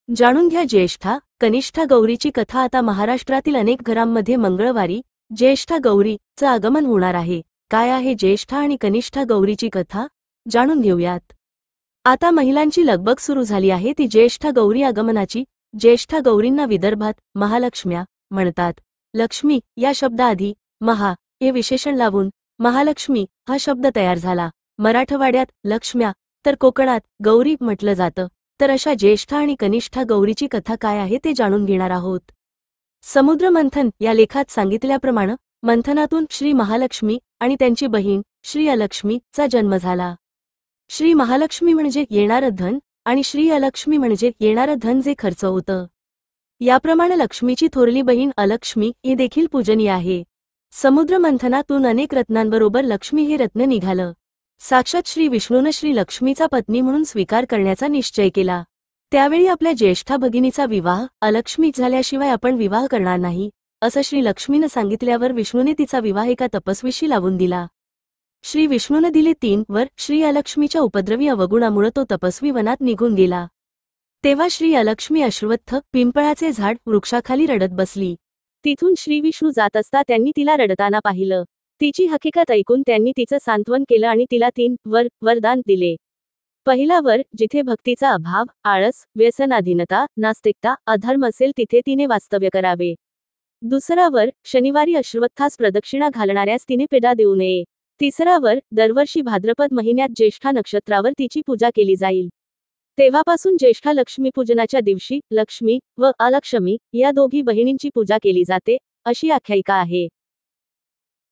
जाणून घ्या ज्येष्ठा कनिष्ठा गौरीची कथा। आता महाराष्ट्रातील अनेक घरांमध्ये मंगळवारी ज्येष्ठा गौरीचं आगमन होणार आहे। काय आहे ज्येष्ठा आणि कनिष्ठा गौरीची कथा, जाणून घेऊयात। आता महिलांची लगबग सुरू झाली आहे ती ज्येष्ठा गौरी आगमनाची। ज्येष्ठा गौरींना विदर्भात महालक्ष्म्या म्हणतात। लक्ष्मी या शब्दाआधी महा हे विशेषण लावून महालक्ष्मी हा शब्द तयार झाला। मराठवाड्यात लक्ष्म्या तर कोकणात गौरी म्हटलं जातं। तर अशा ज्येष्ठा आणि कनिष्ठा गौरीची कथा काय आहे ते जाणून घेणार आहोत। समुद्र मंथन या लेखात सांगितल्याप्रमाणे मंथनातून श्री महालक्ष्मी आणि त्यांची बहीण श्री अलक्ष्मीचा जन्म झाला। श्री महालक्ष्मी म्हणजे येणारं धन आणि श्री अलक्ष्मी म्हणजे येणारं धन जे खर्च होतं। याप्रमाणे लक्ष्मीची थोरली बहीण अलक्ष्मी ही देखील पूजनीय आहे। समुद्र मंथनातून अनेक रत्नांबरोबर लक्ष्मी हे रत्न निघालं। साक्षात श्री विष्णूने श्री लक्ष्मीचा पत्नी म्हणून स्वीकार करण्याचा निश्चय केला। त्यावेळी आपल्या ज्येष्ठा भगिनीचा विवाह अलक्ष्मी झाल्याशिवाय आपण विवाह करणार नाही असं श्री लक्ष्मीनं सांगितल्यावर विष्णूने तिचा विवाह एका तपस्वीशी लावून दिला। श्री विष्णूने दिले 3 वर। श्री अलक्ष्मीच्या उपद्रवी अवगुणामुळे तो तपस्वी वनात निघून गेला। तेव्हा श्री अलक्ष्मी अश्वत्थ पिंपळाचे झाड वृक्षाखाली रडत बसली। तिथून श्री विष्णू जात असता त्यांनी तिला रडताना पाहिलं। तिची हकीकत ऐकून त्यांनी तिचं सांत्वन केलं आणि तिला 3 वरदान दिले। पहिला वर, जिथे भक्तीचा अभाव, आळस, व्यसनाधीनता, नास्तिकता, अधर्म असेल तिथे तिने वास्तव्य करावे। दुसरा वर, शनिवारी अश्वत्थास प्रदक्षिणा घालणाऱ्यास तिने पेढा देऊ नये। तिसरा वर, दरवर्षी भाद्रपद महिन्यात ज्येष्ठा नक्षत्रावर तिची पूजा केली जाईल। तेव्हापासून ज्येष्ठा लक्ष्मीपूजनाच्या दिवशी लक्ष्मी व अलक्ष्मी या दोघी बहिणींची पूजा केली जाते अशी आख्यायिका आहे।